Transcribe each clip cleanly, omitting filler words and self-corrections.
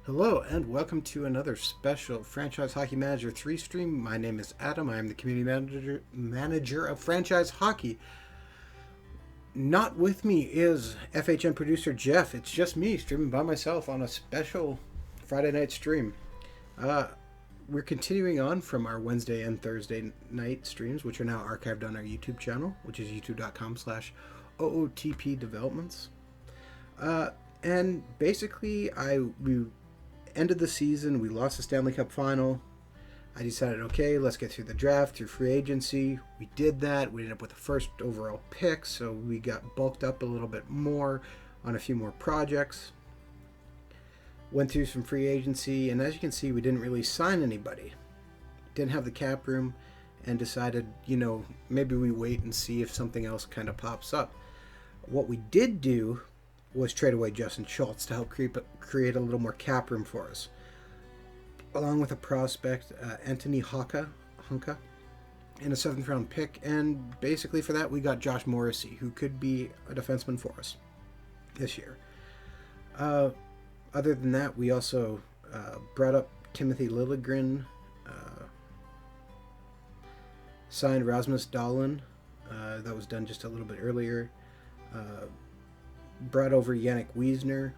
Hello and welcome to another special Franchise Hockey Manager 3 stream. My name is Adam. I am the Community Manager of Franchise Hockey. Not with me is FHM producer Jeff. It's just me streaming by myself on a special Friday night stream. We're continuing on from our Wednesday and Thursday night streams, which are now archived on our YouTube channel, which is youtube.com/OOTP Developments. And basically, we ended the season. We lost the Stanley Cup final. I decided, okay, let's get through the draft, through free agency. We did that. We ended up with the first overall pick, so we got bulked up a little bit more on a few more projects. Went through some free agency, and as you can see, we didn't really sign anybody. Didn't have the cap room, and decided, maybe we wait and see if something else kind of pops up. What we did do was trade away Justin Schultz to help create a little more cap room for us. Along with a prospect, Anthony Honka, and a 7th round pick. And basically for that, we got Josh Morrissey, who could be a defenseman for us this year. Other than that, we also brought up Timothy Liljegren, signed Rasmus Dahlin. That was done just a little bit earlier. Brought over Yannick Wiesner,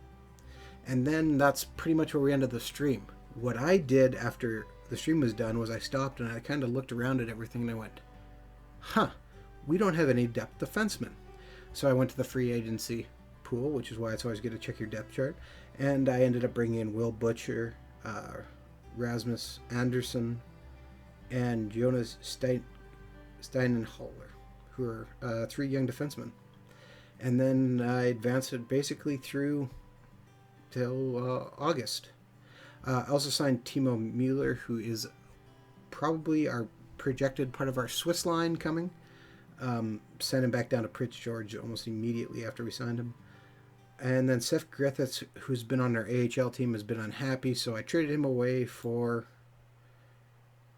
and then that's pretty much where we ended the stream. What I did after the stream was done was I stopped and I kind of looked around at everything and I went, we don't have any depth defensemen. So I went to the free agency pool, which is why it's always good to check your depth chart, and I ended up bringing in Will Butcher, Rasmus Andersson, and Jonas Steinenholler, who are 3 young defensemen. And then I advanced it basically through till August. I also signed Timo Mueller, who is probably our projected part of our Swiss line coming. Sent him back down to Prince George almost immediately after we signed him. And then Seth Griffiths, who's been on our AHL team, has been unhappy, so I traded him away for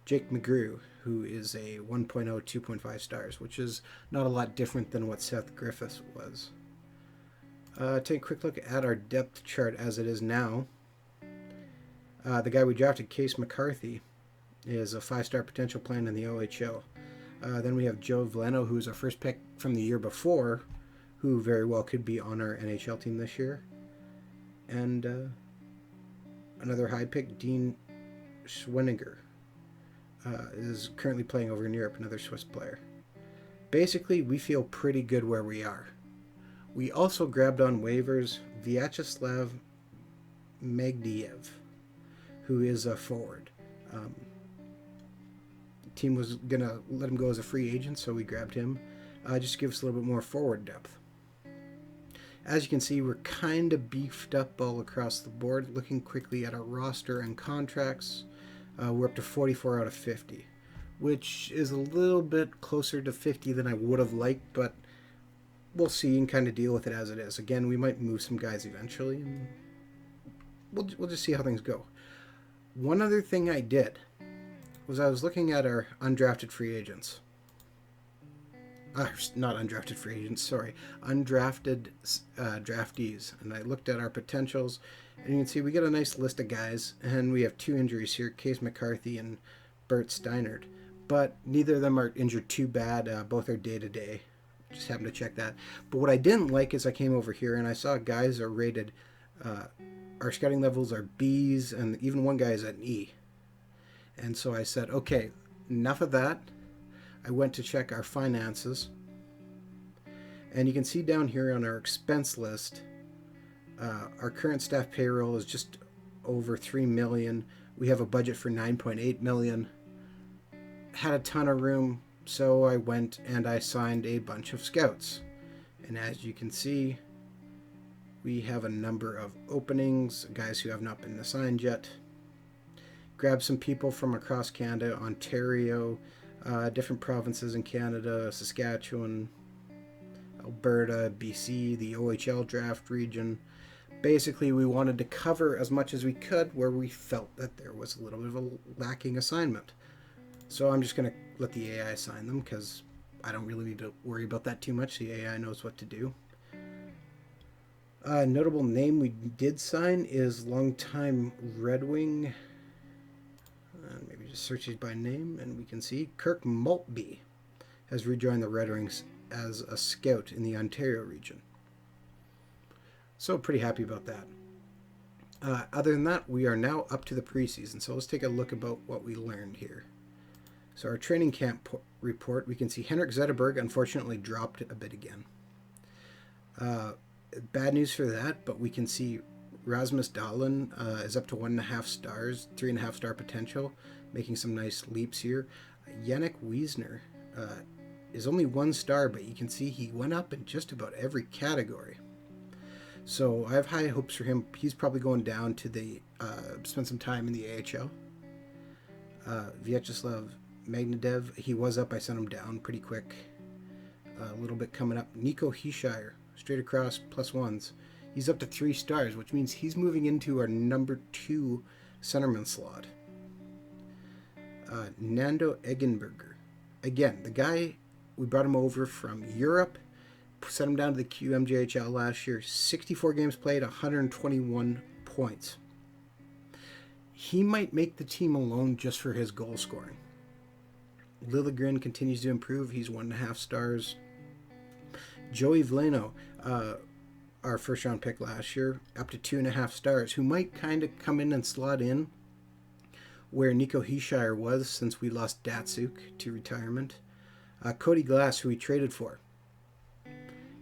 Jake McGrew, who is a 1.0, 2.5 stars, which is not a lot different than what Seth Griffiths was. Take a quick look at our depth chart as it is now. The guy we drafted, Case McCarthy, is a 5-star potential plan in the OHL. Then we have Joe Veleno, who's our first pick from the year before, who very well could be on our NHL team this year. And another high pick, Dean Schwenninger, is currently playing over in Europe, another Swiss player. Basically, we feel pretty good where we are. We also grabbed on waivers Vyacheslav Magdiev, who is a forward. The team was going to let him go as a free agent, so we grabbed him. Just to give us a little bit more forward depth. As you can see, we're kind of beefed up all across the board. Looking quickly at our roster and contracts, we're up to 44 out of 50, which is a little bit closer to 50 than I would have liked, but we'll see and kind of deal with it as it is. Again, we might move some guys eventually, and we'll just see how things go. One other thing I did was I was looking at our undrafted free agents. Not undrafted free agents, sorry. Undrafted draftees. And I looked at our potentials, and you can see we get a nice list of guys, and we have 2 injuries here, Case McCarthy and Bert Steinert. But neither of them are injured too bad. Both are day-to-day. Just happened to check that. But what I didn't like is I came over here, and I saw guys are rated, our scouting levels are Bs, and even one guy is at an E. And so I said, okay, enough of that. I went to check our finances, and you can see down here on our expense list, our current staff payroll is just over $3 million. We have a budget for $9.8 million. Had a ton of room, so I went and I signed a bunch of scouts. And as you can see, we have a number of openings, guys who have not been assigned yet. Grabbed some people from across Canada, Ontario, different provinces in Canada, Saskatchewan, Alberta, BC, the OHL draft region. Basically, we wanted to cover as much as we could where we felt that there was a little bit of a lacking assignment. So I'm just going to let the AI assign them because I don't really need to worry about that too much. The AI knows what to do. Notable name we did sign is longtime Red Wing. Maybe just search these by name, and we can see Kirk Maltby has rejoined the Red Wings as a scout in the Ontario region. So pretty happy about that. Other than that, we are now up to the preseason. So let's take a look about what we learned here. So our training camp report, we can see Henrik Zetterberg unfortunately dropped a bit again. Bad news for that, but we can see Rasmus Dahlin is up to 1.5 stars, 3.5 star potential, making some nice leaps here. Yannick Wiesner is only 1 star, but you can see he went up in just about every category. So I have high hopes for him. He's probably going down to spend some time in the AHL. Vyacheslav Magnedev, he was up. I sent him down pretty quick. A little bit coming up. Nico Heischer, straight across +1s. He's up to 3 stars, which means he's moving into our number 2 centerman slot. Nando Eggenberger. Again, the guy, we brought him over from Europe, sent him down to the QMJHL last year. 64 games played, 121 points. He might make the team alone just for his goal scoring. Liljegren continues to improve. He's 1.5 stars. Joey Vlano, our first round pick last year, up to 2.5 stars, who might kind of come in and slot in where Nico Heischer was since we lost Datsuk to retirement. Cody Glass, who we traded for,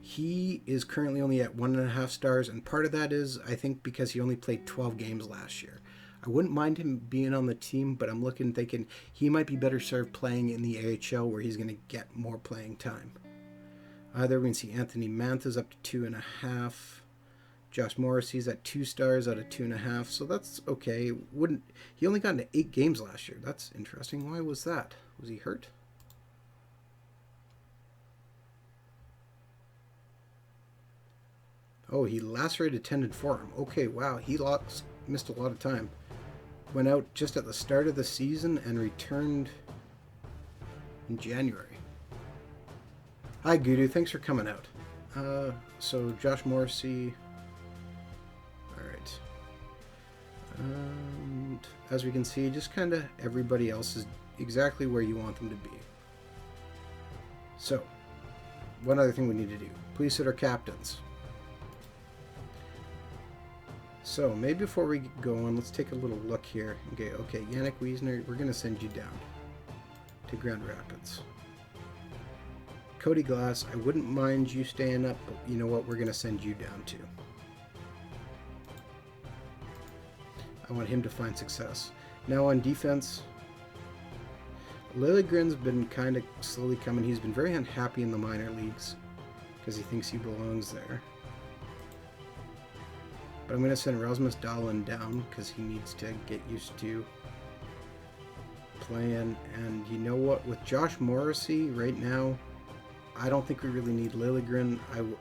he is currently only at 1.5 stars, and part of that is, I think, because he only played 12 games last year. I wouldn't mind him being on the team, but I'm thinking he might be better served playing in the AHL where he's going to get more playing time. There we can see Anthony Mantha's up to 2.5. Josh Morrissey's at 2 stars out of 2.5, so that's okay. He only got into 8 games last year. That's interesting. Why was that? Was he hurt? Oh, he lacerated tendon forearm. Okay, wow. He missed a lot of time. Went out just at the start of the season and returned in January. Hi, Gudu. Thanks for coming out. So, Josh Morrissey. Alright. And as we can see, just kind of everybody else is exactly where you want them to be. So, one other thing we need to do. Please sit our captains. So, maybe before we go on, let's take a little look here. Okay, Yannick Wiesner, we're going to send you down to Grand Rapids. Cody Glass, I wouldn't mind you staying up, but you know what? We're going to send you down too. I want him to find success. Now on defense, Liljegren's been kind of slowly coming. He's been very unhappy in the minor leagues because he thinks he belongs there. But I'm going to send Rasmus Dahlin down because he needs to get used to playing. And you know what? With Josh Morrissey right now, I don't think we really need Liljegren.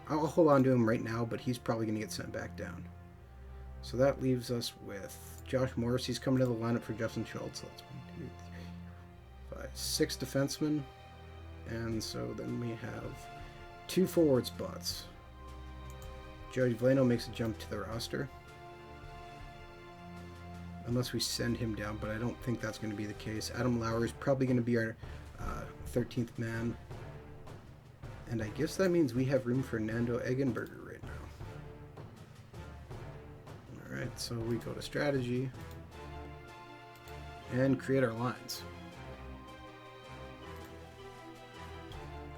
I'll hold on to him right now, but he's probably going to get sent back down. So that leaves us with Josh Morrissey's coming to the lineup for Justin Schultz. So that's 1, 2, 3, 4, 5, 6 defensemen. And so then we have 2 forward spots. Joey Vlano makes a jump to the roster. Unless we send him down, but I don't think that's going to be the case. Adam Lauer is probably going to be our 13th man. And I guess that means we have room for Nando Eggenberger right now. Alright, so we go to strategy and create our lines.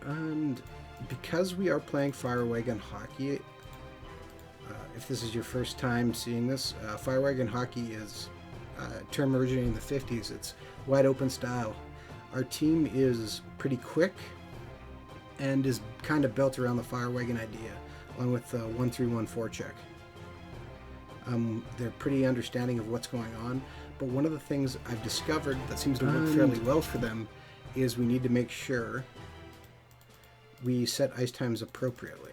And because we are playing Firewagon Hockey, if this is your first time seeing this, Firewagon Hockey is a term originating in the 50s. It's wide open style. Our team is pretty quick and is kind of built around the Firewagon idea, along with the 1-3-1 forecheck. They're pretty understanding of what's going on, but one of the things I've discovered that seems to work fairly well for them is we need to make sure we set ice times appropriately.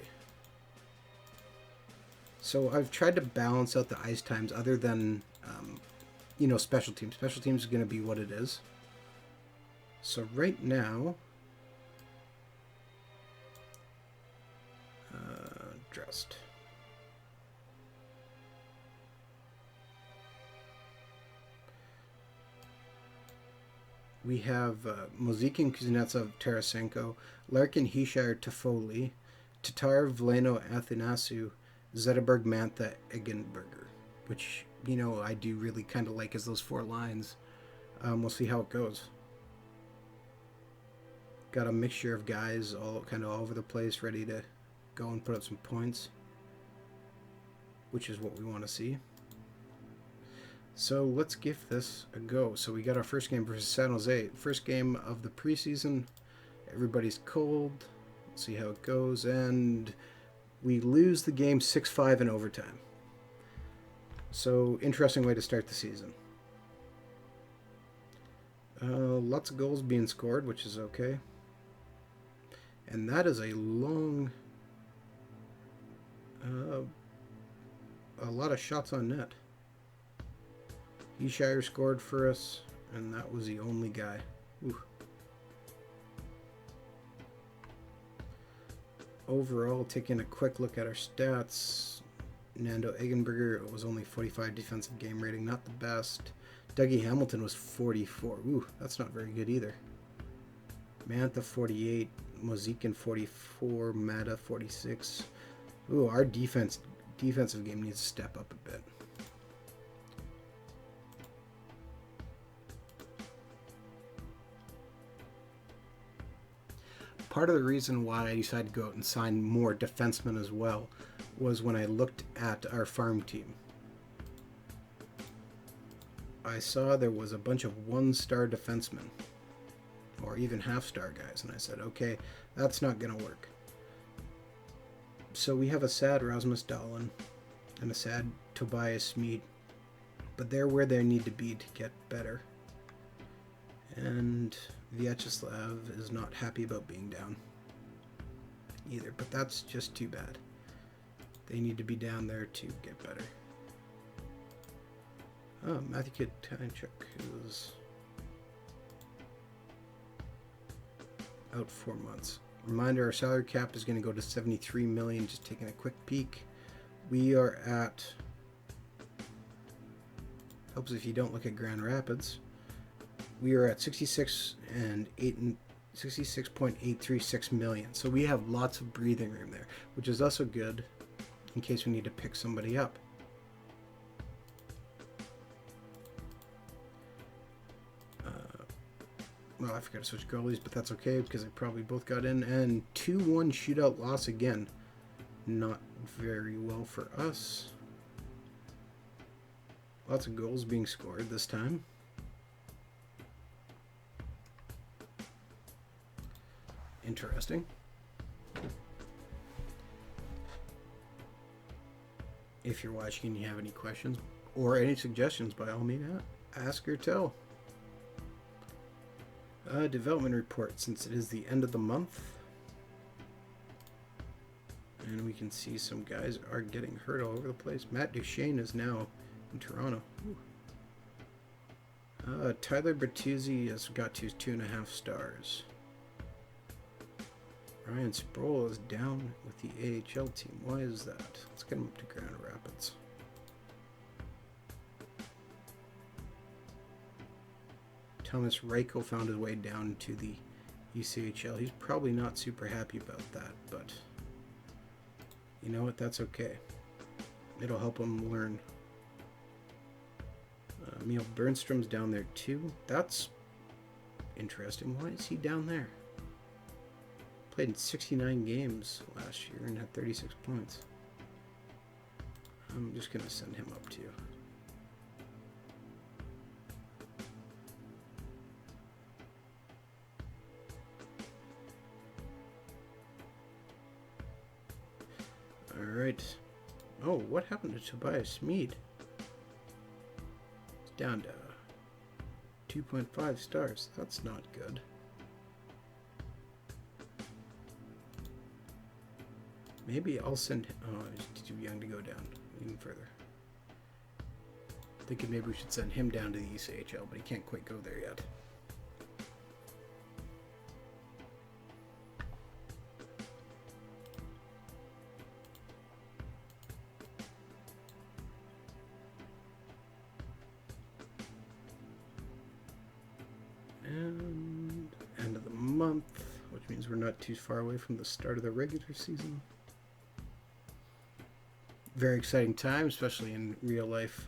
So I've tried to balance out the ice times other than, special teams. Special teams is going to be what it is. So right now, dressed. We have Mozikin, Kuznetsov, Tarasenko, Larkin, Heeshire, Toffoli, Tatar, Veleno, Athanasiou, Zetterberg, Mantha, Eggenberger, which, I do really kind of like as those 4 lines. We'll see how it goes. Got a mixture of guys all kind of all over the place, ready to go and put up some points, which is what we want to see. So let's give this a go. So we got our first game versus San Jose. First game of the preseason. Everybody's cold. Let's see how it goes. And we lose the game 6-5 in overtime. So interesting way to start the season. Lots of goals being scored, which is okay. And that is a long... a lot of shots on net. Heeshire scored for us, and that was the only guy. Ooh. Overall, taking a quick look at our stats, Nando Eggenberger was only 45 defensive game rating, not the best. Dougie Hamilton was 44. Ooh, that's not very good either. Mantha 48, Mozikin 44, Mata 46. Ooh, our defensive game needs to step up a bit. Part of the reason why I decided to go out and sign more defensemen as well was when I looked at our farm team. I saw there was a bunch of 1-star defensemen, or even half-star guys, and I said, okay, that's not going to work. So we have a sad Rasmus Dahlin and a sad Tobias Smeed, but they're where they need to be to get better. And Vyacheslav is not happy about being down either, but that's just too bad. They need to be down there to get better. Oh, Matthew Kittanchuk is out 4 months. Reminder, our salary cap is going to go to $73 million. Just taking a quick peek. We are at, helps if you don't look at Grand Rapids. We are at 66.836 million. So we have lots of breathing room there, which is also good in case we need to pick somebody up. Well, I forgot to switch goalies, but that's okay because they probably both got in. And 2-1 shootout loss again. Not very well for us. Lots of goals being scored this time. Interesting. If you're watching and you have any questions or any suggestions, by all means, ask or tell. Development report, since it is the end of the month. And we can see some guys are getting hurt all over the place. Matt Duchene is now in Toronto. Tyler Bertuzzi has got to 2.5 stars. Ryan Sproul is down with the AHL team. Why is that? Let's get him up to Grand Rapids. Thomas Reichel found his way down to the ECHL. He's probably not super happy about that, but you know what? That's okay. It'll help him learn. Emil Bernstrom's down there too. That's interesting. Why is he down there? Played in 69 games last year and had 36 points. I'm just going to send him up too. Alright. Oh, what happened to Tobias Smeed? It's down to 2.5 stars. That's not good. Maybe I'll send him. Oh, he's too young to go down even further. Thinking maybe we should send him down to the ECHL, but he can't quite go there yet. And end of the month, which means we're not too far away from the start of the regular season. Very exciting time, especially in real life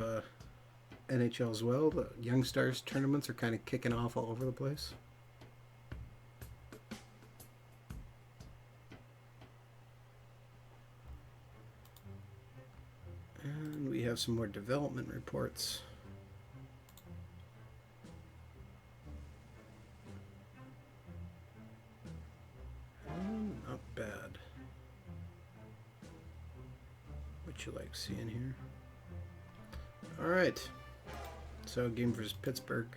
NHL as well. The Young Stars tournaments are kind of kicking off all over the place. And we have some more development reports. Not bad. What you like seeing here? All right. So game versus Pittsburgh.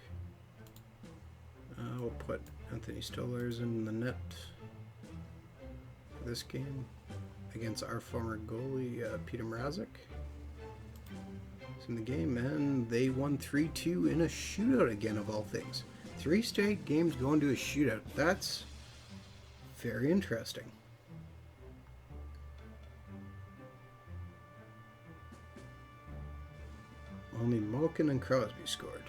We'll put Anthony Stolarz in the net for this game against our former goalie Peter Mrazek. He's in the game, and they won 3-2 in a shootout again, of all things. 3 straight games going to a shootout. That's very interesting. Only Malkin and Crosby scored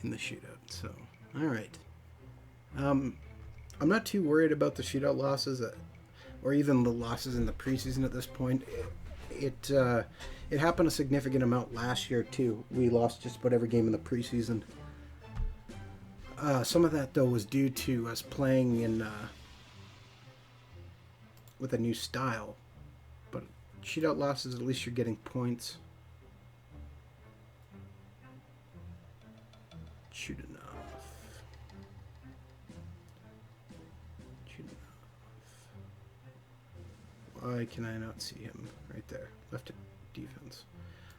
in the shootout. So, all right. I'm not too worried about the shootout losses, or even the losses in the preseason at this point. It happened a significant amount last year too. We lost just about every game in the preseason. Some of that though was due to us playing in with a new style. But shootout losses, at least you're getting points. Shoot enough. Shoot enough. Why can I not see him? Right there. Left defense.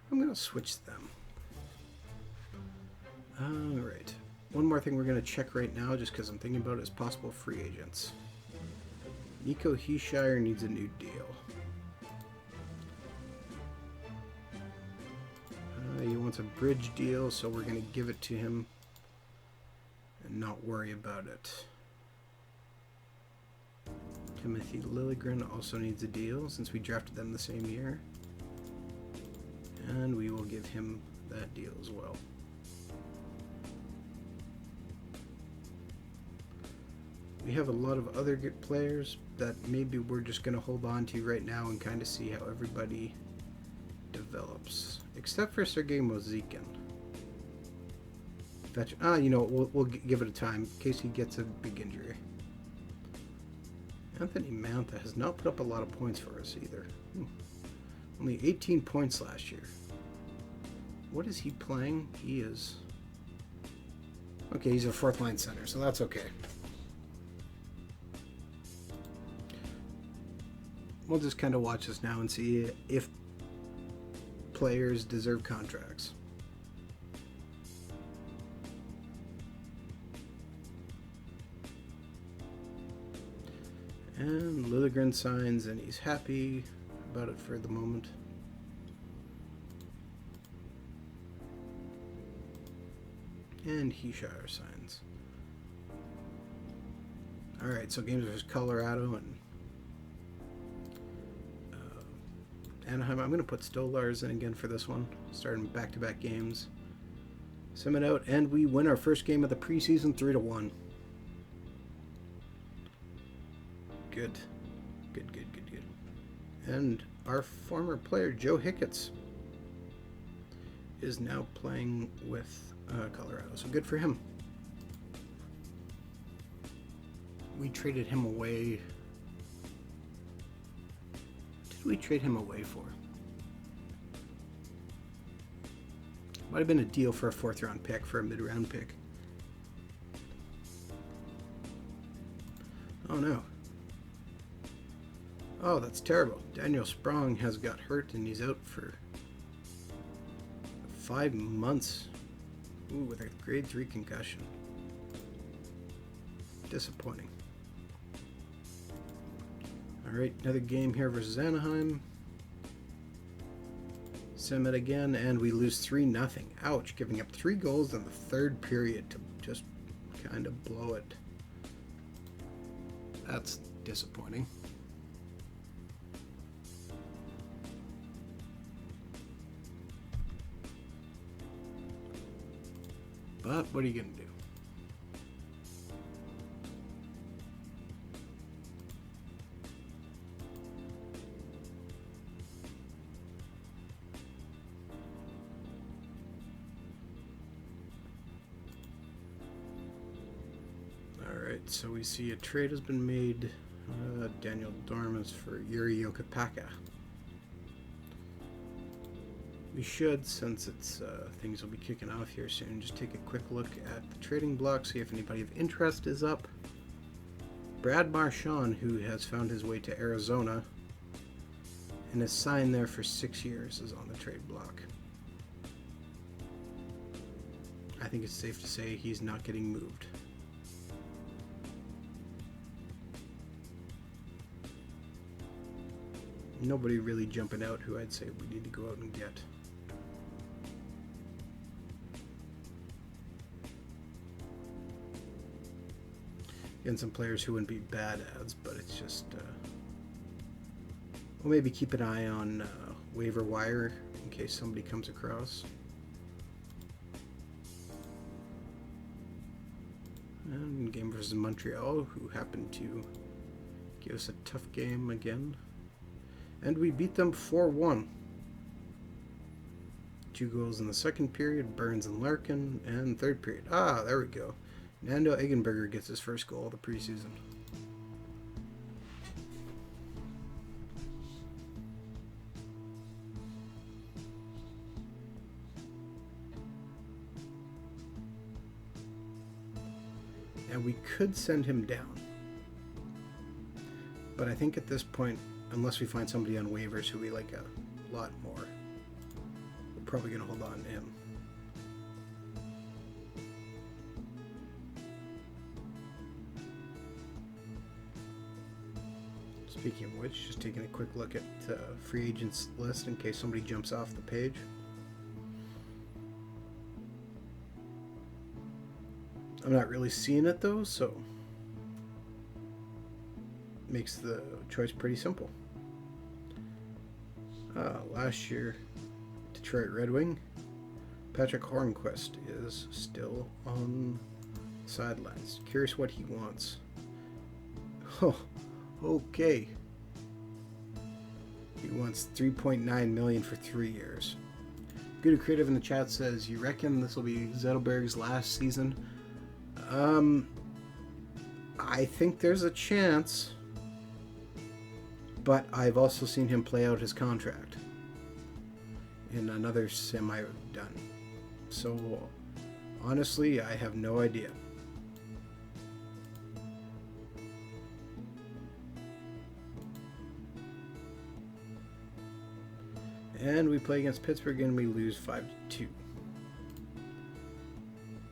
I'm going to switch them. Alright. One more thing we're going to check right now, just because I'm thinking about it, is possible free agents. Nico Hischier needs a new deal. He wants a bridge deal, so we're going to give it to him and not worry about it. Timothy Liljegren also needs a deal since we drafted them the same year. And we will give him that deal as well. We have a lot of other good players that maybe we're just going to hold on to right now and kind of see how everybody develops. Except for Sergei Mozikin. You know, we'll give it a time in case he gets a big injury. Anthony Mantha has not put up a lot of points for us either. Only 18 points last year. What is he playing? He is... Okay, he's a 4th line center, so that's okay. We'll just kind of watch this now and see if players deserve contracts. And Liljegren signs, and he's happy about it for the moment. And Hischier signs. Alright, so games versus Colorado and Anaheim. I'm going to put Stolarz in again for this one. Starting back-to-back games. Sim it out, and we win our first game of the preseason 3-1. Good. Good. And our former player, Joe Hicketts, is now playing with Colorado, so good for him. We traded him away. What did we trade him away for? Might have been a deal for a 4th round pick, for a mid-round pick. Oh no. Oh, that's terrible. Daniel Sprong has got hurt and he's out for 5 months. Ooh, with a grade 3 concussion. Disappointing. Alright, another game here versus Anaheim. Sim it again, and we lose 3-0. Ouch, giving up 3 goals in the 3rd period to just kind of blow it. That's disappointing. But what are you going to do? Alright, so we see a trade has been made. Daniel Dormus for Yuri Yokopaka. We should, since it's things will be kicking off here soon, just take a quick look at the trading block, see if anybody of interest is up. Brad Marchand, who has found his way to Arizona and is signed there for 6 years, is on the trade block. I think it's safe to say he's not getting moved. Nobody really jumping out who I'd say we need to go out and get. Again, some players who wouldn't be bad ads, but it's just we'll maybe keep an eye on waiver wire in case somebody comes across. And game versus Montreal, who happened to give us a tough game again. And we beat them 4-1. 2 goals in the second period, Burns and Larkin, and third period. Ah, there we go. Nando Eggenberger gets his first goal of the preseason. And we could send him down. But I think at this point, unless we find somebody on waivers who we like a lot more, we're probably going to hold on to him. Speaking of which, just taking a quick look at free agents list in case somebody jumps off the page. I'm not really seeing it though, so makes the choice pretty simple. Last year, Detroit Red Wing, Patrick Hornquist is still on the sidelines. Curious what he wants. Oh, okay. He wants $3.9 million for 3 years. Good Creative in the chat says, you reckon this will be Zettelberg's last season? I think there's a chance, but I've also seen him play out his contract in another sim I've done. So, honestly, I have no idea. And we play against Pittsburgh and we lose 5-2.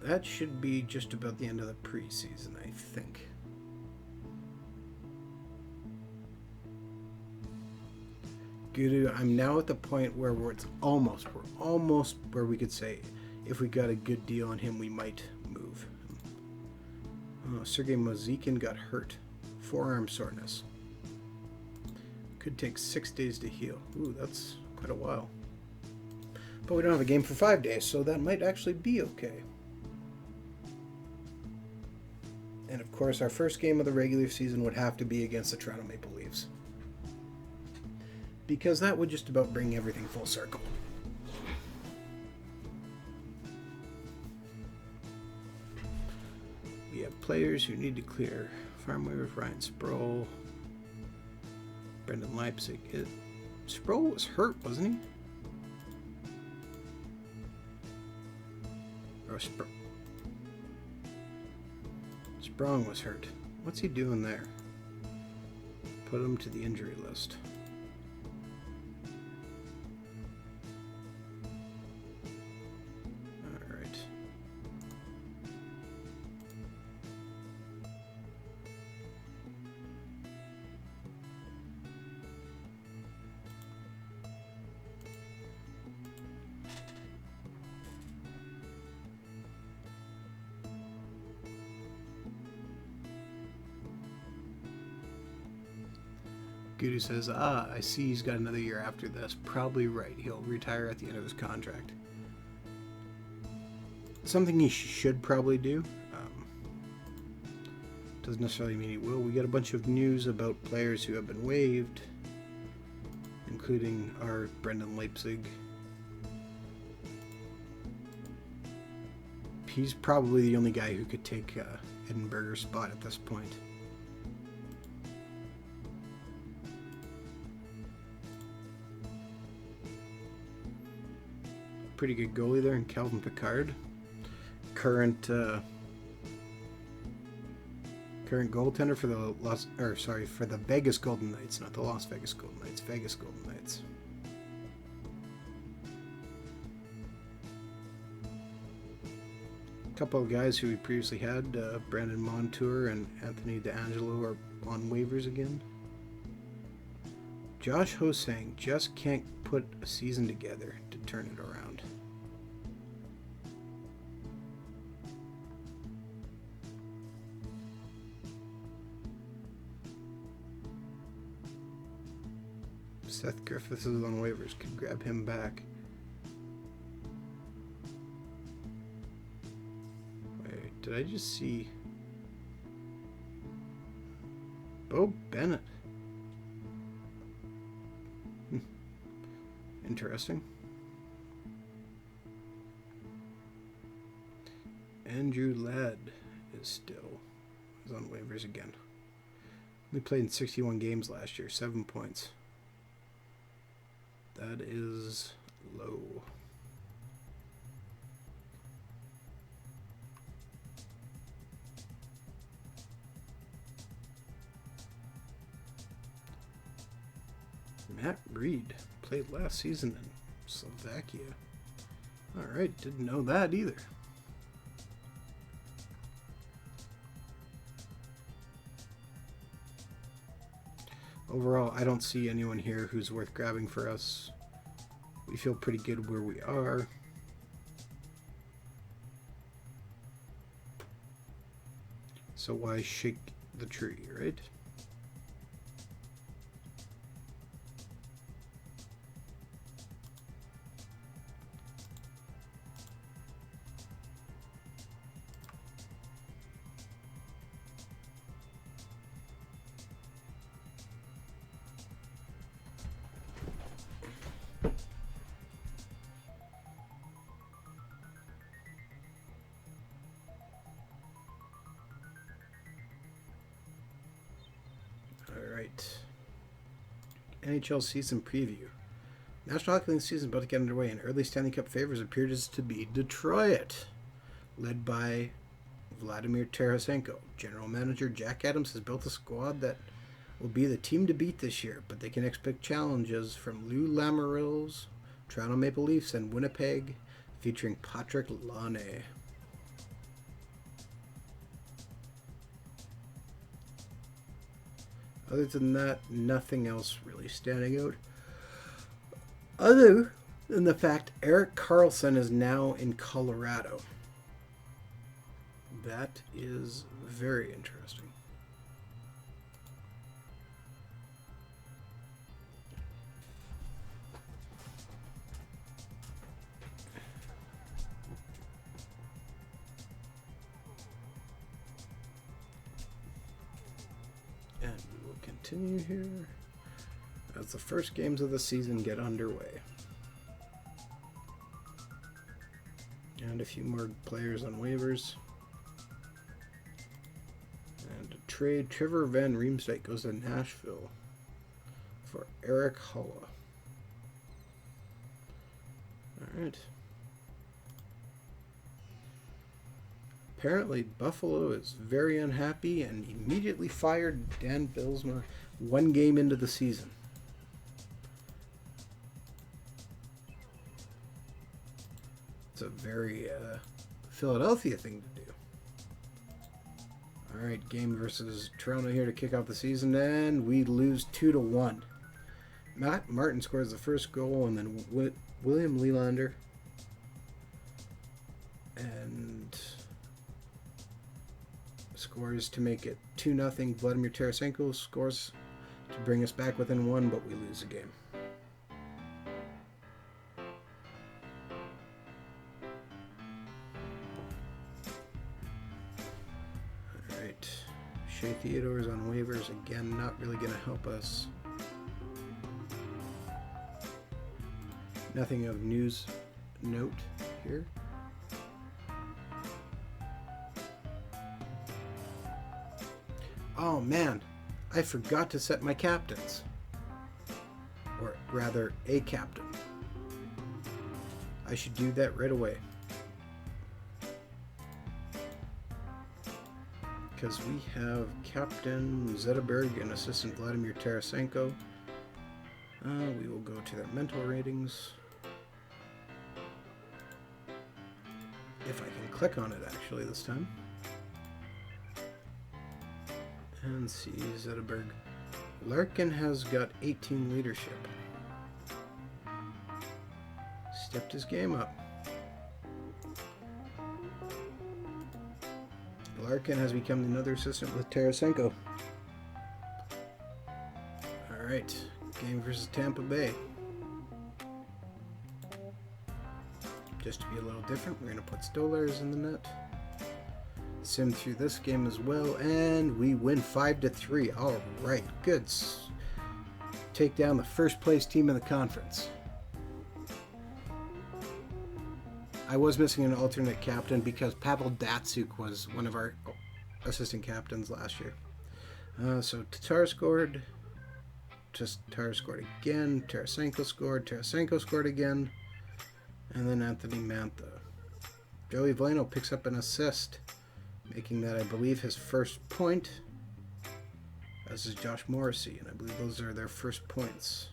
That should be just about the end of the preseason, I think. Good. I'm now at the point where we're almost where we could say if we got a good deal on him, we might move. Sergei Mozikin got hurt. Forearm soreness. Could take 6 days to heal. Ooh, that's quite a while. But we don't have a game for 5 days, so that might actually be okay. And of course, our first game of the regular season would have to be against the Toronto Maple Leafs, because that would just about bring everything full circle. We have players who need to clear. Farm waivers, Ryan Sproul, Brendan Leipzig. Sproul was hurt, wasn't he? Or Sprong was hurt. What's he doing there? Put him to the injury list. All right. Gudu says, I see he's got another year after this. Probably right. He'll retire at the end of his contract. something he should probably do. Doesn't necessarily mean he will. We got a bunch of news about players who have been waived, including our Brendan Leipzig. He's probably the only guy who could take Edinburgh's spot at this point. Pretty good goalie there in Calvin Pickard. Current goaltender for the Vegas Golden Knights, not the Las Vegas Golden Knights, Vegas Golden Knights. A couple of guys who we previously had, Brandon Montour and Anthony DeAngelo, are on waivers again. Josh Hosang just can't put a season together to turn it around. Seth Griffiths is on waivers. Could grab him back. Wait, did I just see Bo Bennett? Interesting. Andrew Ladd is on waivers again. We played in 61 games last year, 7 points. That is low. Matt Reed played last season in Slovakia. Alright, didn't know that either. Overall, I don't see anyone here who's worth grabbing for us. We feel pretty good where we are. So why shake the tree, right? NHL Season Preview. National Hockey League season about to get underway, and early Stanley Cup favorites appeared to be Detroit, led by Vladimir Tarasenko. General Manager Jack Adams has built a squad that will be the team to beat this year, but they can expect challenges from Lou Lamoriello's Toronto Maple Leafs and Winnipeg, featuring Patrick Laine. Other than that, nothing else really standing out. Other than the fact Erik Karlsson is now in Colorado. That is very interesting. Continue here as the first games of the season get underway. And a few more players on waivers. And a trade. Trevor Van Riemsdyk goes to Nashville for Eric Hulla. Alright. Apparently, Buffalo is very unhappy and immediately fired Dan Bilsma 1 game into the season. It's a very Philadelphia thing to do. Alright, game versus Toronto here to kick off the season, and we lose 2-1. Matt Martin scores the first goal, and then William Nylander and scores to make it 2-0. Vladimir Tarasenko scores to bring us back within 1, but we lose the game. Shea Theodore's on waivers. Again, not really going to help us. Nothing of news note here. Oh man, I forgot to set my captains. Or rather, a captain. I should do that right away. Because we have Captain Zetterberg and Assistant Vladimir Tarasenko. We will go to their mental ratings. If I can click on it actually this time. And see Zetterberg. Larkin has got 18 leadership. Stepped his game up. Larkin has become another assistant with Tarasenko. Alright, game versus Tampa Bay. Just to be a little different, we're going to put Stolarz in the net. Sim through this game as well, and we win 5-3. Alright, good. Take down the first place team in the conference. I was missing an alternate captain because Pavel Datsyuk was one of our assistant captains last year. So Tatar scored. Tatar scored again. Tarasenko scored. Tarasenko scored again. And then Anthony Mantha. Joey Vlano picks up an assist, making that, I believe, his first point. As is Josh Morrissey, and I believe those are their first points.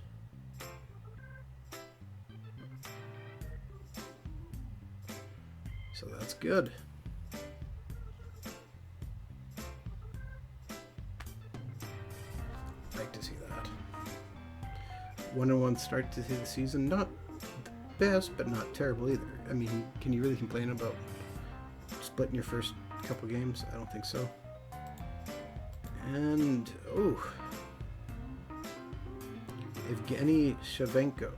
So that's good. Like to see that. 1-1 start to the season. Not the best, but not terrible either. I mean, can you really complain about splitting your first couple games? I don't think so. And, Evgeny Shavenikov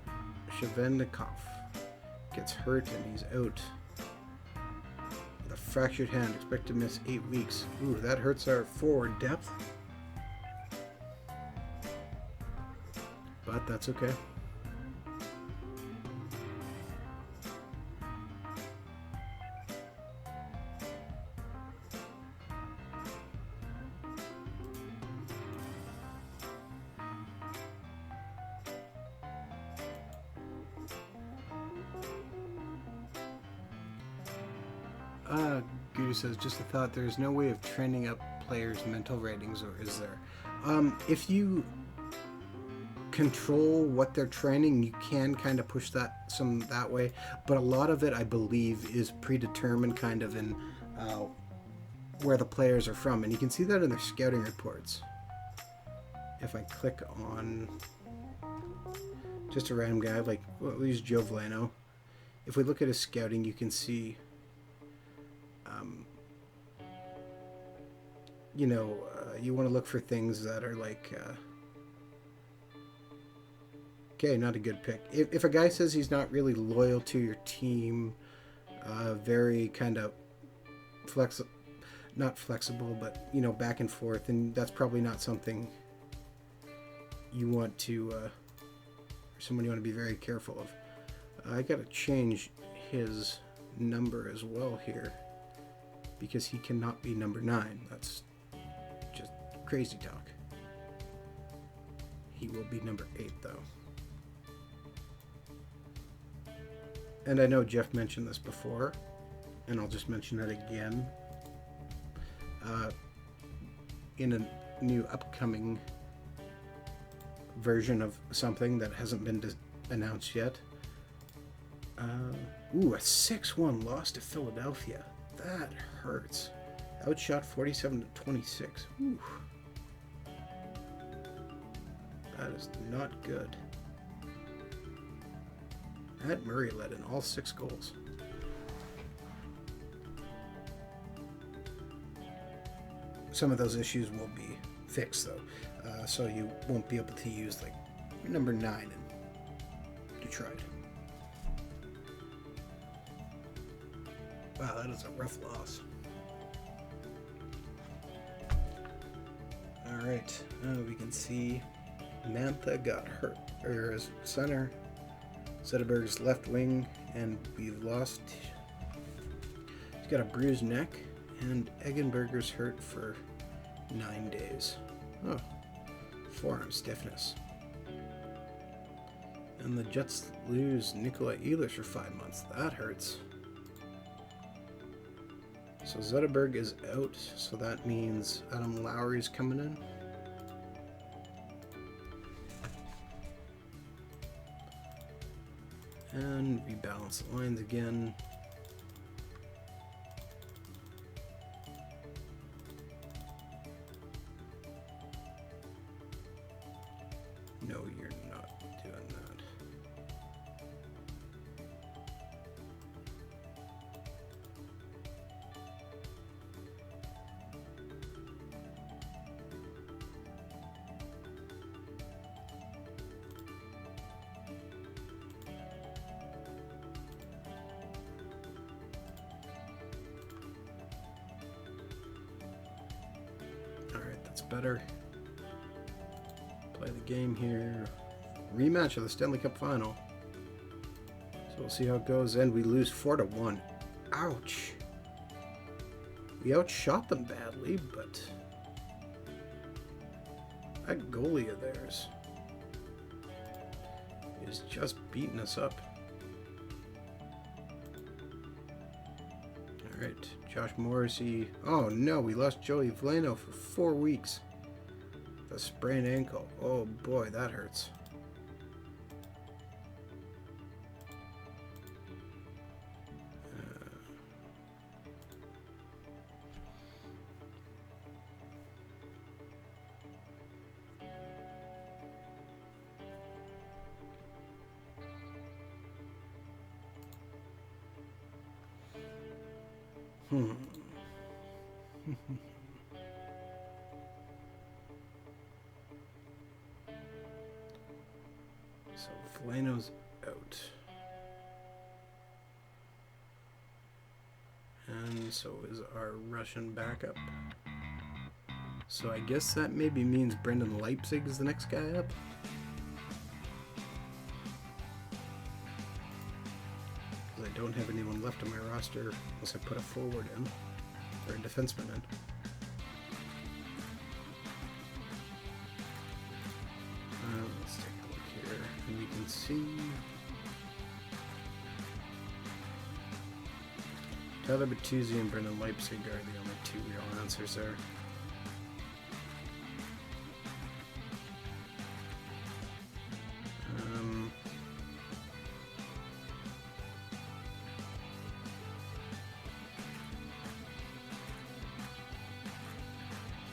gets hurt and he's out. With a fractured hand, expect to miss 8 weeks. Ooh, that hurts our forward depth. But that's okay. Guru says, just a thought, there's no way of training up players' mental ratings, or is there? If you control what they're training, you can kind of push some that way, but a lot of it, I believe, is predetermined kind of in where the players are from, and you can see that in their scouting reports. If I click on just a random guy, like, we'll use Joe Vlano. If we look at his scouting, you can see you want to look for things that are like, okay, not a good pick. If a guy says he's not really loyal to your team, very kind of not flexible, but, back and forth, and that's probably not something you want to, or someone you want to be very careful of. I got to change his number as well here, because he cannot be number 9. That's just crazy talk. He will be number 8 though. And I know Jeff mentioned this before, and I'll just mention it again. In a new upcoming version of something that hasn't been announced yet. A 6-1 loss to Philadelphia. That hurts. Outshot 47-26. Ooh. That is not good. Matt Murray led in all 6 goals. Some of those issues will be fixed though, so you won't be able to use like number 9 in Detroit. Wow, that is a rough loss. Alright, we can see Mantha got hurt, or as center, Zetterberg's left wing, and we've lost. He's got a bruised neck, and Eggenberger's hurt for 9 days. Oh, forearm stiffness. And the Jets lose Nikolai Ehlers for 5 months. That hurts. So Zetterberg is out, so that means Adam Lowry's coming in. And rebalance the lines again. No, you're not doing that. Alright, that's better. Play the game here. Rematch of the Stanley Cup Final. So we'll see how it goes. And we lose 4-1. Ouch. We outshot them badly, but that goalie of theirs is just beating us up. Alright, Josh Morrissey. Oh no, we lost Joey Vlano for 4 weeks. A sprained ankle. Oh boy, that hurts. So Vlano's out. And so is our Russian backup. So I guess that maybe means Brendan Leipzig is the next guy up. Because I don't have anyone left on my roster unless I put a forward in, or a defenseman in. Let's take a look here, and we can see Tyler Bertuzzi and Brendan Leipzig are the only two real answers there.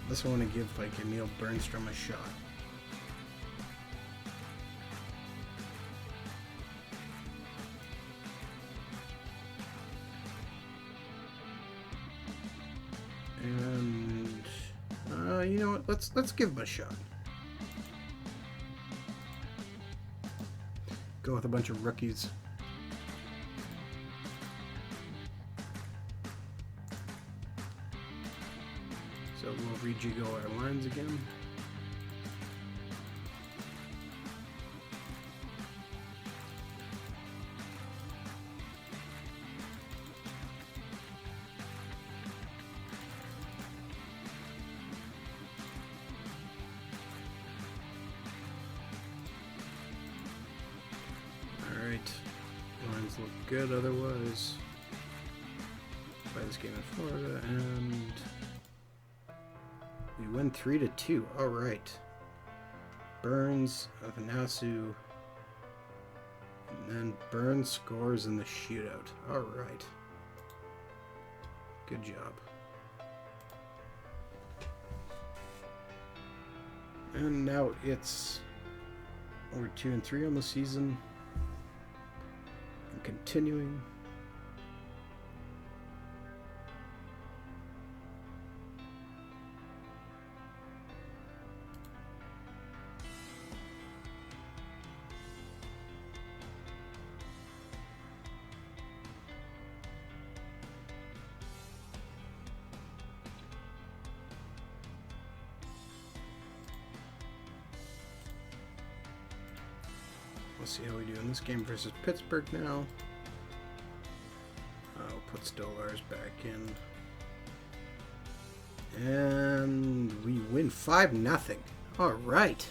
This I want to give like Emil Bernstrom a shot. And you know what? Let's give him a shot. Go with a bunch of rookies. So we'll rejiggle our lines again. Alright, lines look good otherwise. Play this game in Florida, and we win 3-2. All right. Burns, Avanasu, and then Burns scores in the shootout. All right. Good job. And now we're 2-3 on the season. And continuing. Let's see how we do in this game versus Pittsburgh now. I'll put Stolarz back in. And we win 5-0. All right.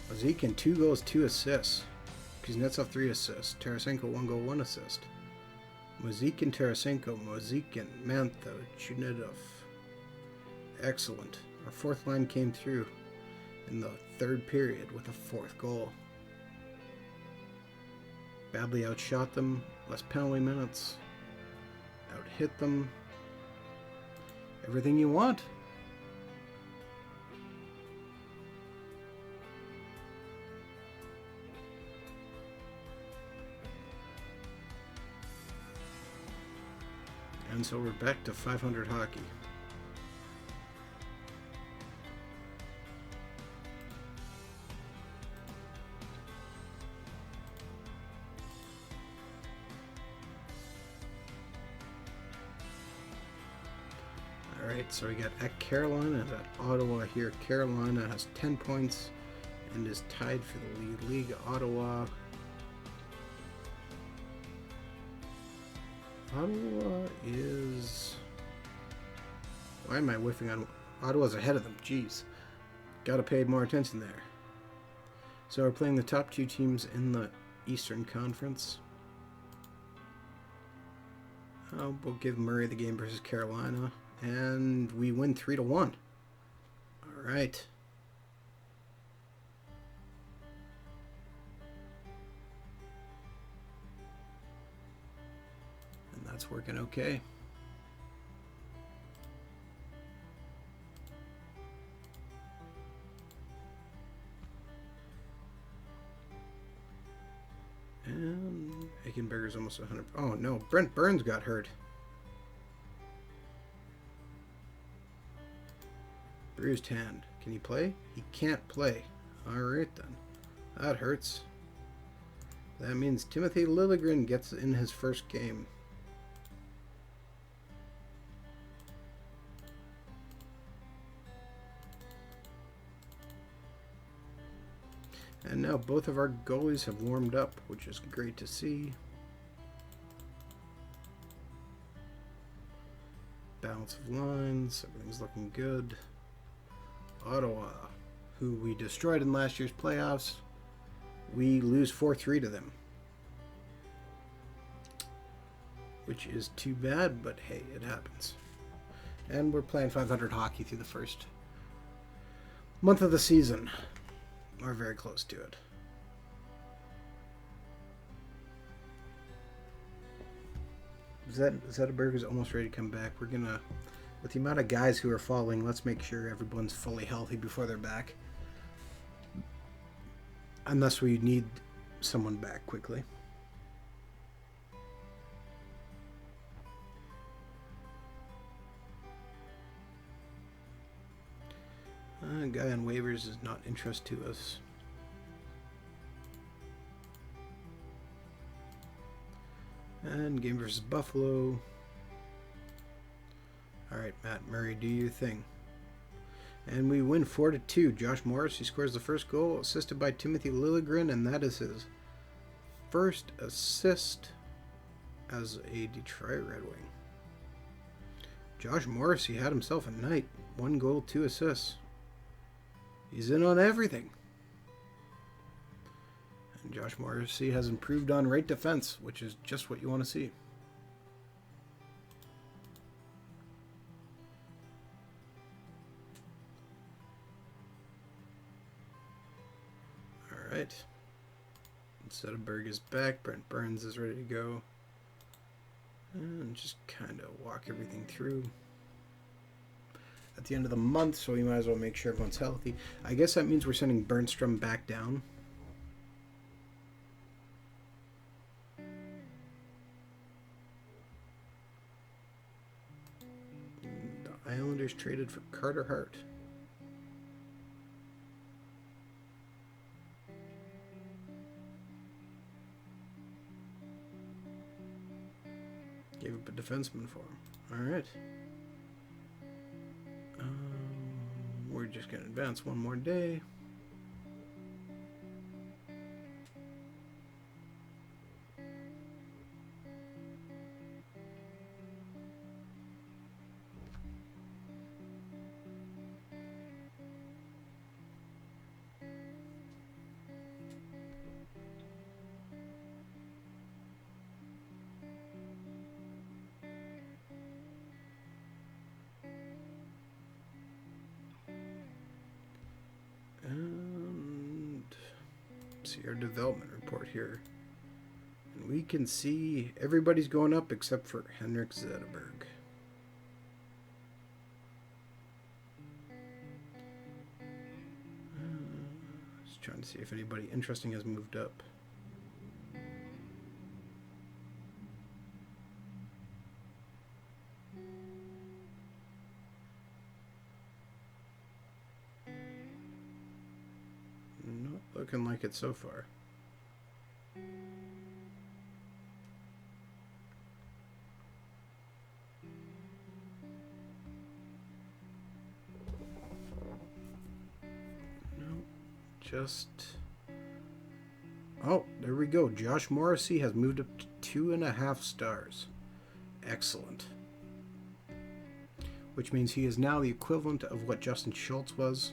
Mozikin, 2 goals, 2 assists. Kuznetsov, 3 assists. Tarasenko, 1 goal, 1 assist. Mozikin, Tarasenko, Mozikin, Mantha, Chunidov. Excellent. Our fourth line came through in the third period with a 4th goal. Badly outshot them. Less penalty minutes. Out-hit them. Everything you want. And so we're back to 500 hockey. Alright, so we got at Carolina and at Ottawa here. Carolina has 10 points and is tied for the league. Ottawa is... Why am I whiffing on... Ottawa's ahead of them. Jeez. Gotta pay more attention there. So we're playing the top 2 teams in the Eastern Conference. We'll give Murray the game versus Carolina. And we win 3-1. Alright. That's working okay. And Eichenberger's almost 100. Oh no, Brent Burns got hurt. Bruised hand. Can he play? He can't play. Alright then. That hurts. That means Timothy Liljegren gets in his first game. And now both of our goalies have warmed up, which is great to see. Balance of lines, everything's looking good. Ottawa, who we destroyed in last year's playoffs, we lose 4-3 to them. Which is too bad, but hey, it happens. And we're playing 500 hockey through the first month of the season. We're very close to it. Zetterberg is almost ready to come back. We're gonna, with the amount of guys who are falling, let's make sure everyone's fully healthy before they're back. Unless we need someone back quickly. A guy on waivers is not interest to us. And game versus Buffalo. Alright, Matt Murray, do your thing. And we win 4-2. Josh Morris, he scores the first goal, assisted by Timothy Liljegren, and that is his first assist as a Detroit Red Wing. Josh Morris, he had himself a night. 1 goal, 2 assists. He's in on everything. And Josh Morrissey has improved on right defense, which is just what you want to see. Alright. Zetterberg is back. Brent Burns is ready to go. And just kind of walk everything through. At the end of the month, so we might as well make sure everyone's healthy. I guess that means we're sending Bernstrom back down. The Islanders traded for Carter Hart. Gave up a defenseman for him. Alright. We're just going to advance one more day. see our development report here. And we can see everybody's going up except for Nhl Zetterberg. Just trying to see if anybody interesting has moved up. Not looking like it so far. Oh, there we go. Josh Morrissey has moved up to 2.5 stars. Excellent. Which means he is now the equivalent of what Justin Schultz was.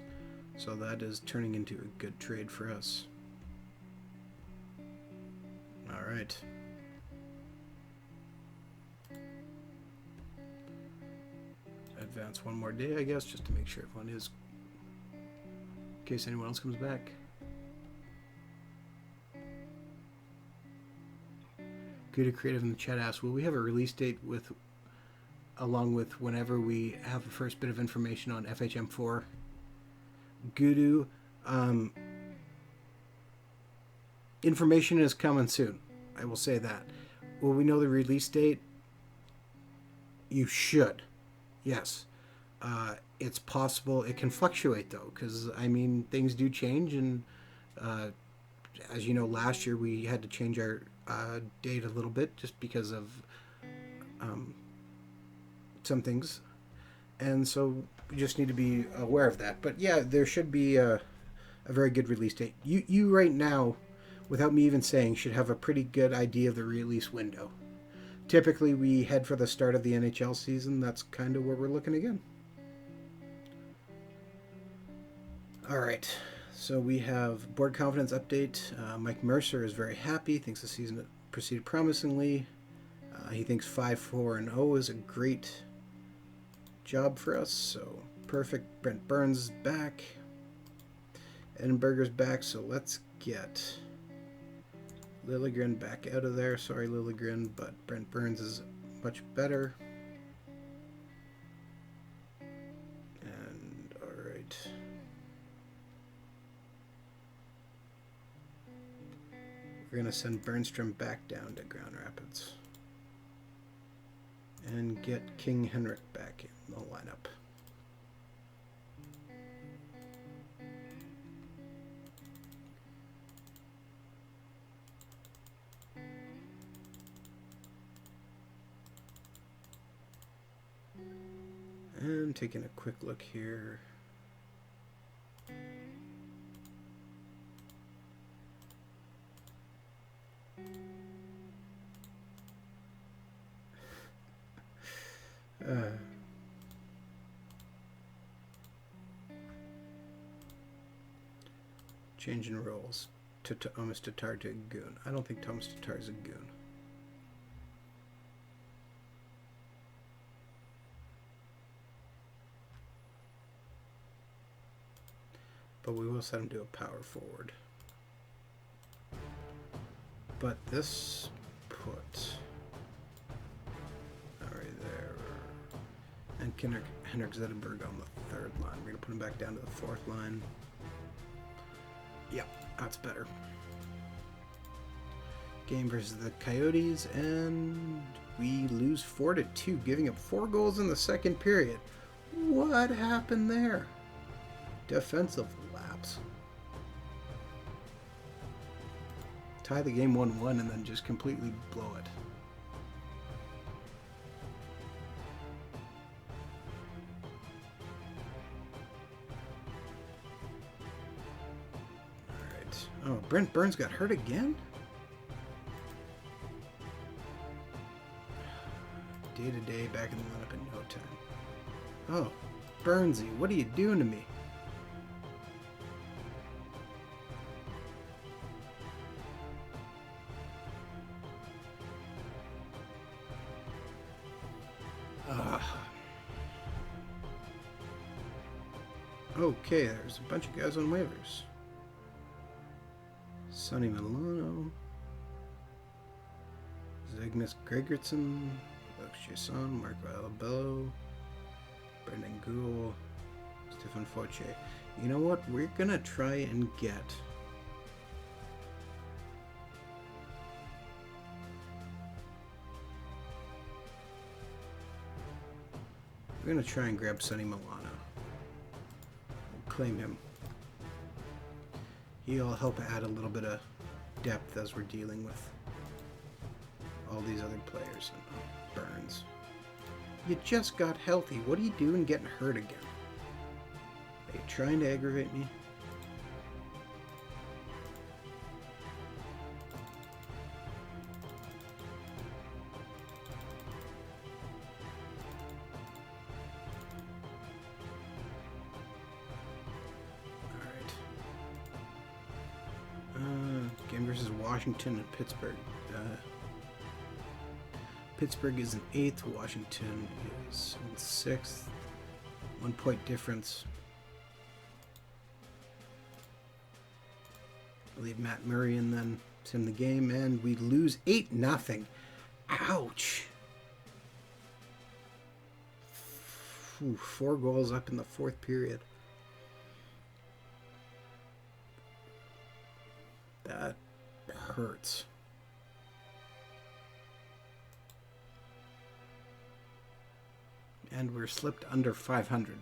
So that is turning into a good trade for us. All right. Advance one more day, I guess, just to make sure everyone is, in case anyone else comes back. Good Creative in the chat asks, will we have a release date along with whenever we have the first bit of information on FHM4? Gudu, information is coming soon. I will say that. Will we know the release date? You should. Yes. It's possible. It can fluctuate, though, because, I mean, things do change. And as you know, last year we had to change our date a little bit just because of some things. And so we just need to be aware of that. But, yeah, there should be a very good release date. You right now, without me even saying, should have a pretty good idea of the release window. Typically, we head for the start of the NHL season. That's kind of where we're looking again. All right, so we have board confidence update. Mike Mercer is very happy, thinks the season proceeded promisingly. He thinks 5-4-0 is a great job for us, so perfect. Brent Burns is back. Edinburgher's back, so let's get Liljegren back out of there. Sorry, Liljegren, but Brent Burns is much better. And all right. We're going to send Bernstrom back down to Grand Rapids. And get King Henrik back in the lineup. And taking a quick look here. Changing roles to Thomas Tatar to Goon. I don't think Thomas Tatar is a Goon. But we will set him to a power forward. But this put right there. And Henrik Zetterberg on the third line. We're going to put him back down to the fourth line. Yeah, that's better. Game versus the Coyotes, and we lose 4-2, giving up 4 goals in the second period. What happened there? Defensive lapse. Tie the game 1-1 and then just completely blow it. Alright. Oh, Brent Burns got hurt again? Day-to-day back in the lineup in no time. Oh, Burnsy, what are you doing to me? Okay, there's a bunch of guys on waivers. Sonny Milano. Zygmunt Gregerson. Luke Chasson. Marco Alabello. Brendan Gould. Stefan Fauche. You know what? We're going to try and get... We're going to try and grab Sonny Milano. Claim him. He'll help add a little bit of depth as we're dealing with all these other players. And Burns. You just got healthy. What are you doing getting hurt again? Are you trying to aggravate me? Game versus Washington and Pittsburgh. Pittsburgh is in 8th. Washington is in 6th. 1 point difference. I leave Matt Murray in then to in the game, and we lose 8-0. Ouch. 4 goals up in the 4th period. That hurts. And we're slipped under 500.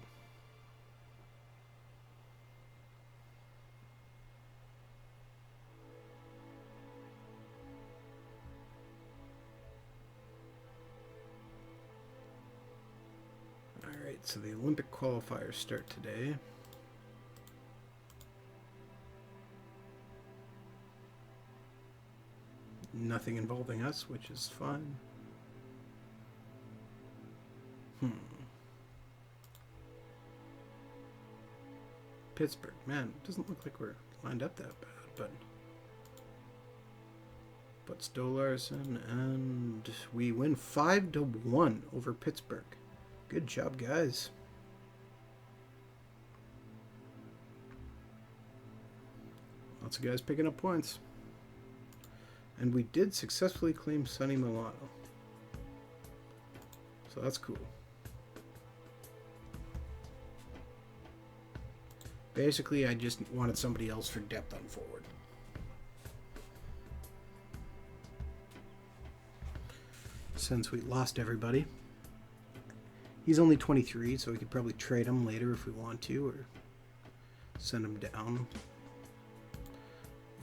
All right, so the Olympic qualifiers start today. Nothing involving us, which is fine. Pittsburgh, man, it doesn't look like we're lined up that bad, but Stolarson, and we win 5-1 over Pittsburgh. Good job, guys. Lots of guys picking up points. And we did successfully claim Sonny Milano. So that's cool. Basically, I just wanted somebody else for depth on forward. Since we lost everybody. He's only 23, so we could probably trade him later if we want to, or send him down.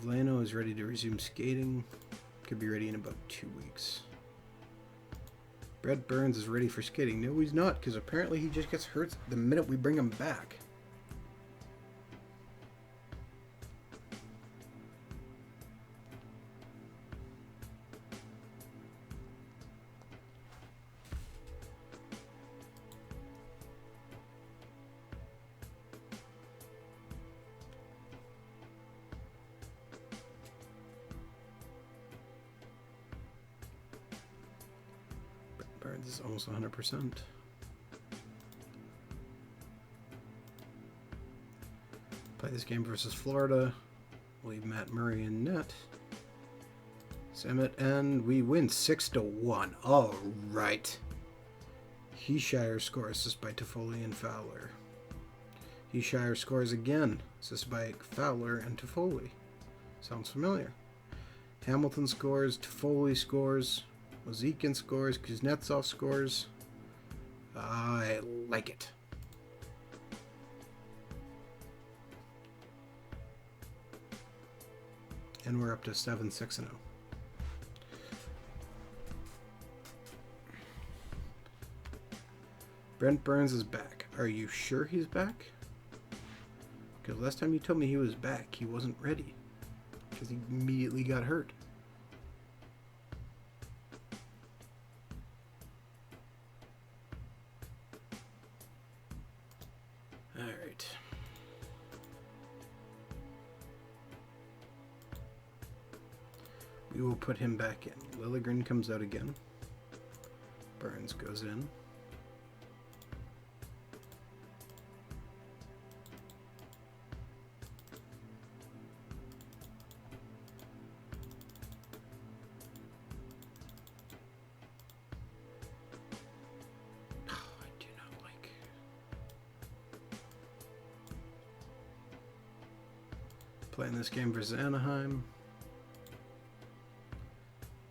Vlano is ready to resume skating. Could be ready in about 2 weeks. Brett Burns is ready for skating. No, he's not, because apparently he just gets hurt the minute we bring him back. Burns is almost 100%. Play this game versus Florida. We'll leave Matt Murray in net. Summit, and we win 6-1. All right. Heeshire scores, assist by Toffoli and Fowler. Heeshire scores again, assist by Fowler and Toffoli. Sounds familiar. Hamilton scores, Toffoli scores, Mozikin scores, Kuznetsov scores. I like it. And we're up to 7-6-0. Brent Burns is back. Are you sure he's back? Because last time you told me he was back, he wasn't ready. Because he immediately got hurt. Alright. We will put him back in. Liljegren comes out again. Burns goes in. Playing this game versus Anaheim.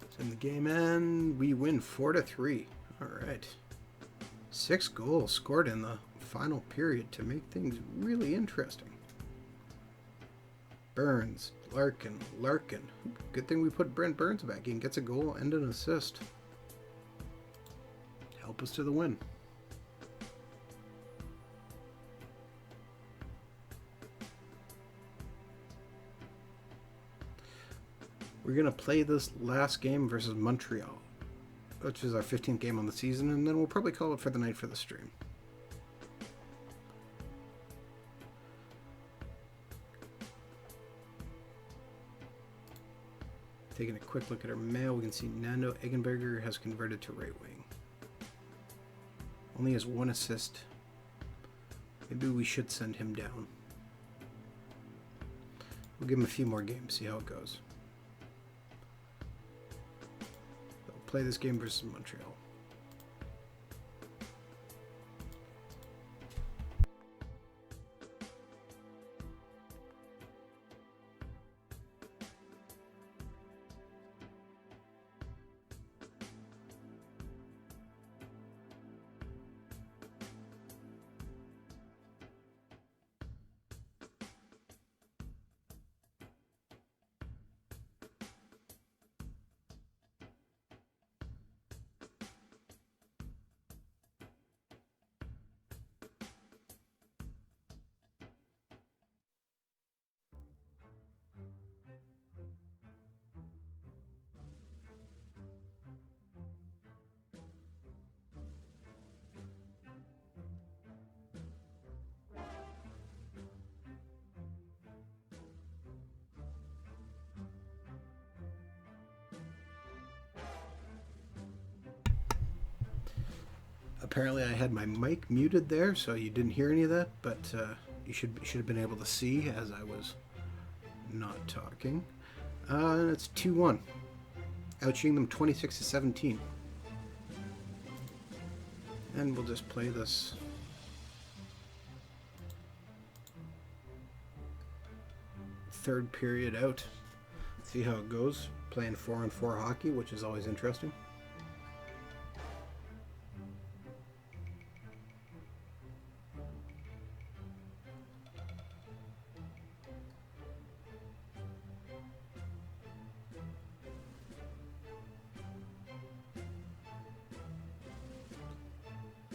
It's in the game, and we win 4-3. All right. 6 goals scored in the final period to make things really interesting. Burns, Larkin. Good thing we put Brent Burns back in. Gets a goal and an assist. Help us to the win. We're going to play this last game versus Montreal, which is our 15th game on the season, and then we'll probably call it for the night for the stream. Taking a quick look at our mail, we can see Nando Eggenberger has converted to right wing. Only has 1 assist. Maybe we should send him down. We'll give him a few more games, see how it goes. Play this game versus Montreal. Apparently I had my mic muted there, so you didn't hear any of that, but you should have been able to see as I was not talking. And it's 2-1. Outshooting them 26-17. And we'll just play this. Third period out. See how it goes. Playing 4-on-4 hockey, which is always interesting.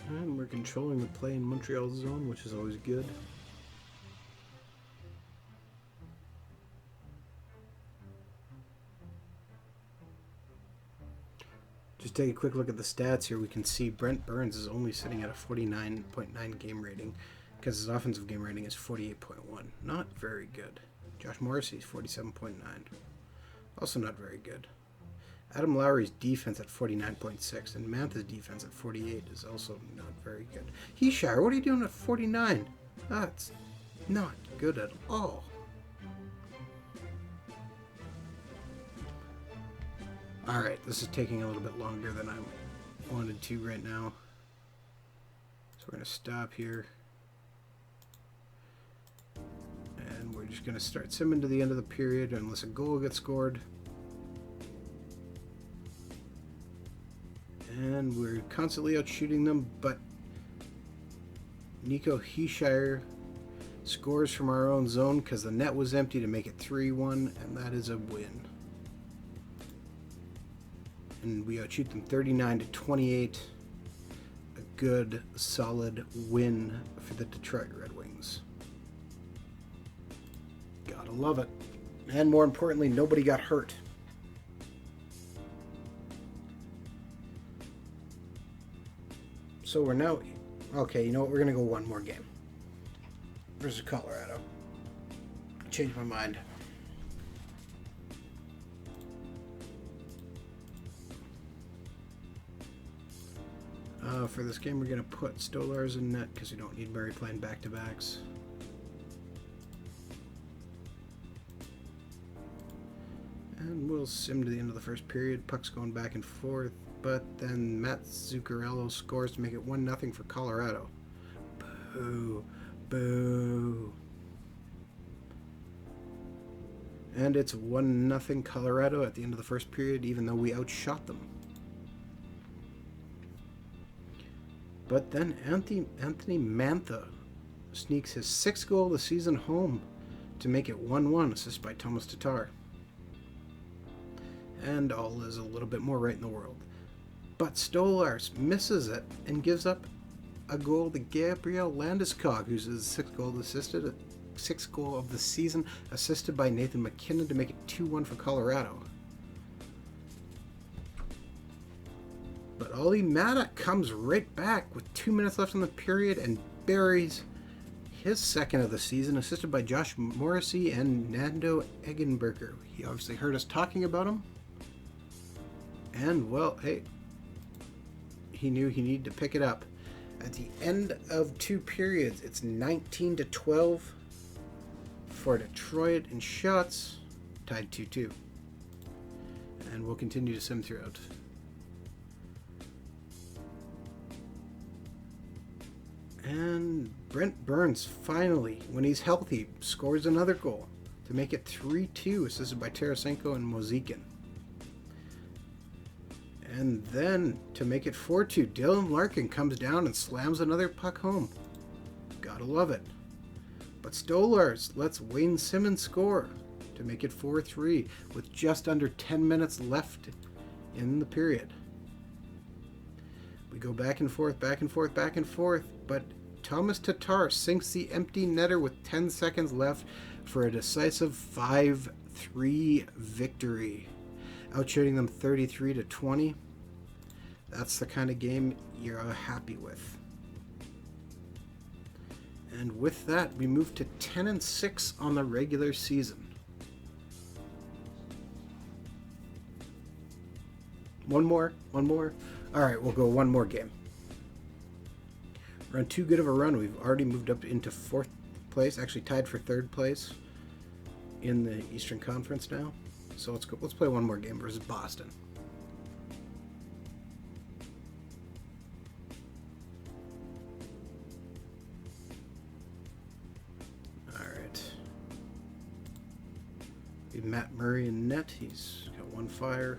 And we're controlling the play in Montreal's zone, which is always good. Just take a quick look at the stats here. We can see Brent Burns is only sitting at a 49.9 game rating because his offensive game rating is 48.1. Not very good. Josh Morrissey's 47.9. Also not very good. Adam Lowry's defense at 49.6 and Mantha's defense at 48 is also not very good. Heeshire, what are you doing at 49? That's not good at all. Alright, this is taking a little bit longer than I wanted to right now. So we're going to stop here. And we're just going to start simming to the end of the period unless a goal gets scored. And we're constantly out shooting them, but Nico Heeshire scores from our own zone because the net was empty to make it 3-1, and that is a win. And we outshoot them 39-28. A good, solid win for the Detroit Red Wings. Gotta love it. And more importantly, nobody got hurt. So we're now... Okay, you know what? We're going to go one more game. Versus Colorado. Changed my mind. For this game, we're going to put Stolars in net because we don't need Murray playing back-to-backs. And we'll sim to the end of the first period. Puck's going back and forth. But then Matt Zuccarello scores to make it 1-0 for Colorado. Boo. Boo. And it's 1-0 Colorado at the end of the first period, even though we outshot them. But then Anthony Mantha sneaks his 6th goal of the season home to make it 1-1, assisted by Thomas Tatar. And all is a little bit more right in the world. But Stolarz misses it and gives up a goal to Gabriel Landeskog, who's his 6th goal of the season, assisted by Nathan McKinnon to make it 2-1 for Colorado. But Olli Mata comes right back with 2 minutes left in the period and buries his 2nd of the season, assisted by Josh Morrissey and Nando Eggenberger. He obviously heard us talking about him. And, well, hey, he knew he needed to pick it up. At the end of 2 periods, it's 19-12 for Detroit in shots, tied 2-2. And we'll continue to sim throughout. And Brent Burns finally, when he's healthy, scores another goal to make it 3-2, assisted by Tarasenko and Mozikin. And then, to make it 4-2, Dylan Larkin comes down and slams another puck home. Gotta love it. But Stolarz lets Wayne Simmons score to make it 4-3 with just under 10 minutes left in the period. We go back and forth, but Thomas Tatar sinks the empty netter with 10 seconds left for a decisive 5-3 victory, outshooting them 33-20. That's the kind of game you're happy with. And with that, we move to 10-6 on the regular season. One more. All right, we'll go one more game. We're on too good of a run. We've already moved up into 4th place, actually tied for 3rd place in the Eastern Conference now. So let's play one more game versus Boston. All right. We have Matt Murray in net. He's got 1 fire.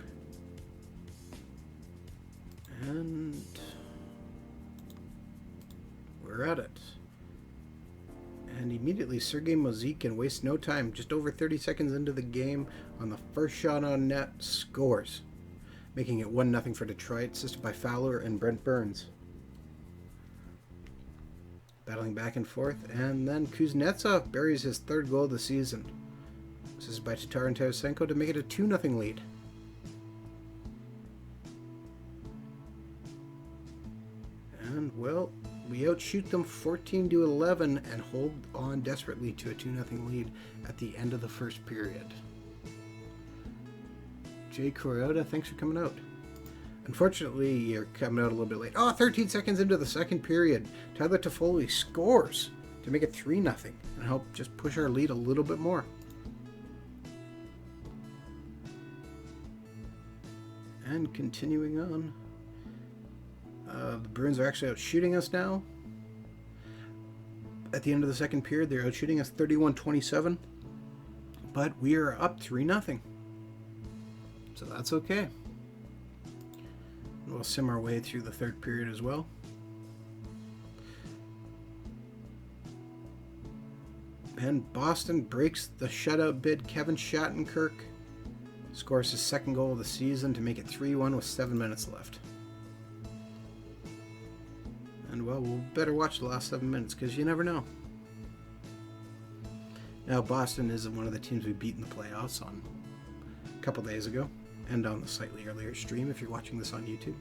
And we're at it. And immediately Sergei Mozikin wastes no time, just over 30 seconds into the game, on the first shot on net, scores, making it 1-0 for Detroit, assisted by Fowler and Brent Burns. Battling back and forth, and then Kuznetsov buries his 3rd goal of the season, assisted by Tatar and Tarasenko to make it a 2-0 lead. And, well, we outshoot them 14-11 and hold on desperately to a 2-0 lead at the end of the first period. Jay Corioda, thanks for coming out. Unfortunately, you're coming out a little bit late. 13 seconds into the 2nd period, Tyler Toffoli scores to make it 3-0 and help just push our lead a little bit more. And continuing on, the Bruins are actually out shooting us now. At the end of the 2nd period, they're out shooting us 31-27, but we are up 3-0. So that's okay. We'll sim our way through the 3rd period as well. And Boston breaks the shutout bid. Kevin Shattenkirk scores his 2nd goal of the season to make it 3-1 with 7 minutes left. And, well, we'll better watch the last 7 minutes because you never know. Now, Boston is one of the teams we beat in the playoffs on a couple days ago, and on the slightly earlier stream if you're watching this on YouTube.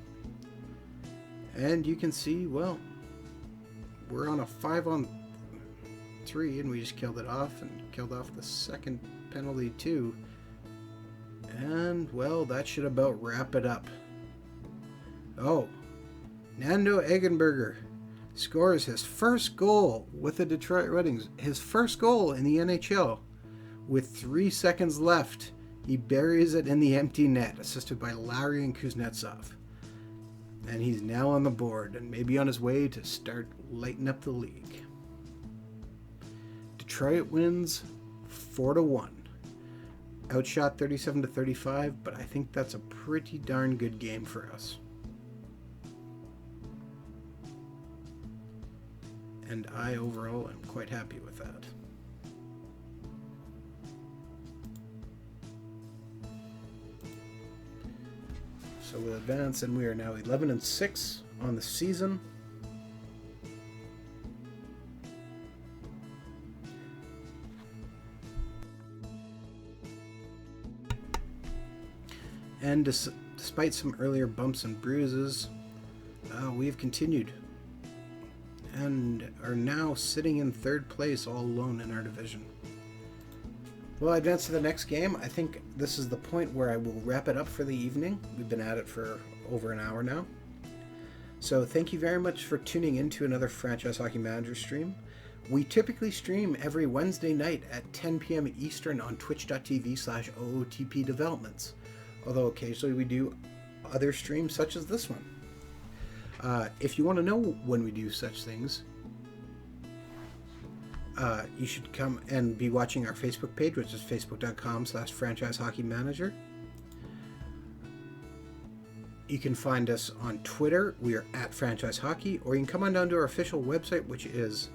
And you can see, well, we're on a 5-on-3, and we just killed it off and killed off the 2nd penalty too. And, well, that should about wrap it up. Oh, Nando Eggenberger scores his 1st goal with the Detroit Red Wings, his 1st goal in the NHL. With 3 seconds left, he buries it in the empty net, assisted by Larry and Kuznetsov. And he's now on the board and maybe on his way to start lighting up the league. Detroit wins 4-1. outshot 37-35, but I think that's a pretty darn good game for us. And I overall am quite happy with that. So we'll advance, and we are now 11-6 on the season. And despite some earlier bumps and bruises, we have continued and are now sitting in third place all alone in our division. Well, I advance to the next game. I think this is the point where I will wrap it up for the evening. We've been at it for over an hour now. So thank you very much for tuning in to another Franchise Hockey Manager stream. We typically stream every Wednesday night at 10 p.m. Eastern on twitch.tv/OOTP Developments. Although occasionally we do other streams such as this one. If you want to know when we do such things, you should come and be watching our Facebook page, which is facebook.com/franchisehockeymanager. You can find us on Twitter. We are at Franchise Hockey, or you can come on down to our official website, which is